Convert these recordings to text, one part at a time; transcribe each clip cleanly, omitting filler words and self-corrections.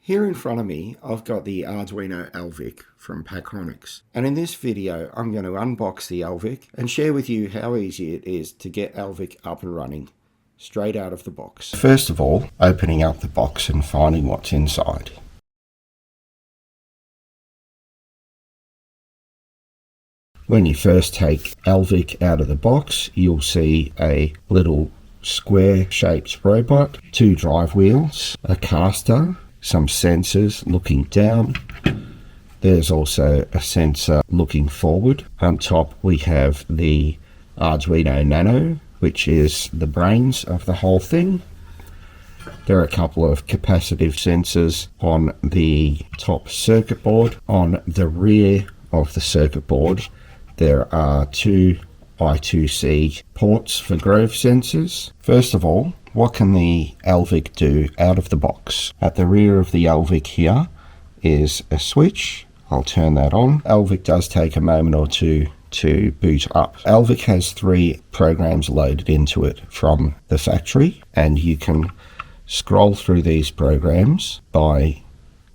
Here in front of me, I've got the Arduino Alvik from Packronics. And in this video, I'm going to unbox the Alvik and share with you how easy it is to get Alvik up and running straight out of the box. First of all, opening up the box and finding what's inside. When you first take Alvik out of the box, you'll see a little square-shaped robot, 2 drive wheels, a caster, some sensors looking down. There's also a sensor looking forward. On top we have the Arduino Nano, which is the brains of the whole thing. There are a couple of capacitive sensors on the top circuit board. On the rear of the circuit board there are 2 I2C ports for grove sensors. First of all, what can the Alvik do out of the box? At the rear of the Alvik here is a switch. I'll turn that on. Alvik does take a moment or two to boot up. Alvik has 3 programs loaded into it from the factory, and you can scroll through these programs by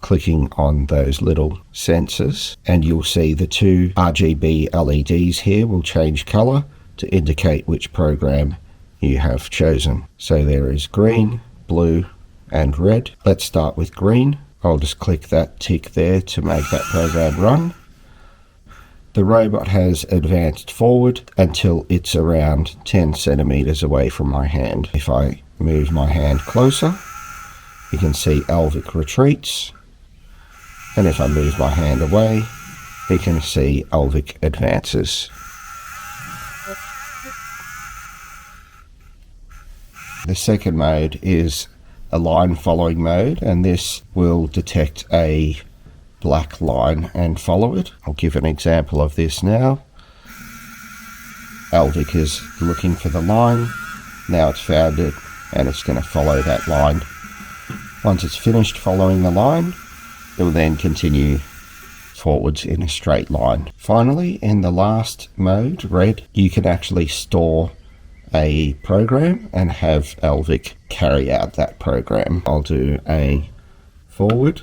clicking on those little sensors, and you'll see the 2 RGB LEDs here will change color to indicate which program you have chosen. So there is green, blue and red. Let's start with green. I'll just click that tick there to make that program run. The robot has advanced forward until it's around 10 centimeters away from my hand. If I move my hand closer, you can see Alvik retreats. And if I move my hand away, you can see Alvik advances. The second mode is a line following mode, and this will detect a black line and follow it. I'll give an example of this now. Alvik is looking for the line. Now it's found it, and it's going to follow that line. Once it's finished following the line, it will then continue forwards in a straight line. Finally, in the last mode, red, you can actually store a program and have Alvik carry out that program. I'll do a forward,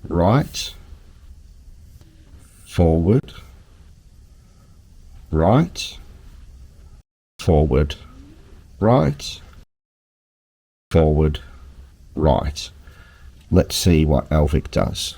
right, forward, right, forward, right, forward, right. Let's see what Alvik does.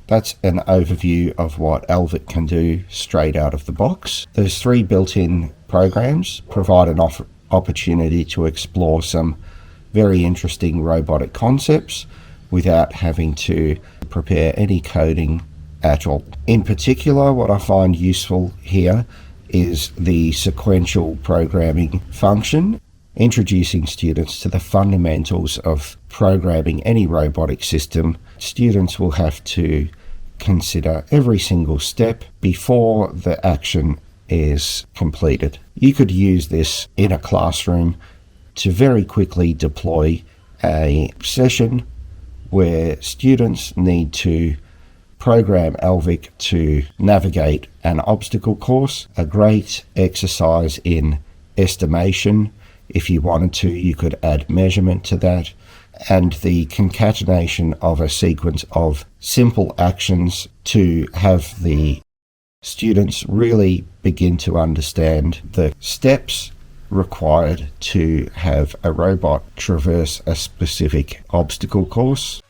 That's an overview of what Alvik can do straight out of the box. Those 3 built-in programs provide an opportunity to explore some very interesting robotic concepts without having to prepare any coding at all. In particular, what I find useful here is the sequential programming function, introducing students to the fundamentals of programming any robotic system. Students will have to consider every single step before the action is completed. You could use this in a classroom to very quickly deploy a session where students need to program Alvik to navigate an obstacle course. A great exercise in estimation. If you wanted to, you could add measurement to that, and the concatenation of a sequence of simple actions to have the students really begin to understand the steps required to have a robot traverse a specific obstacle course.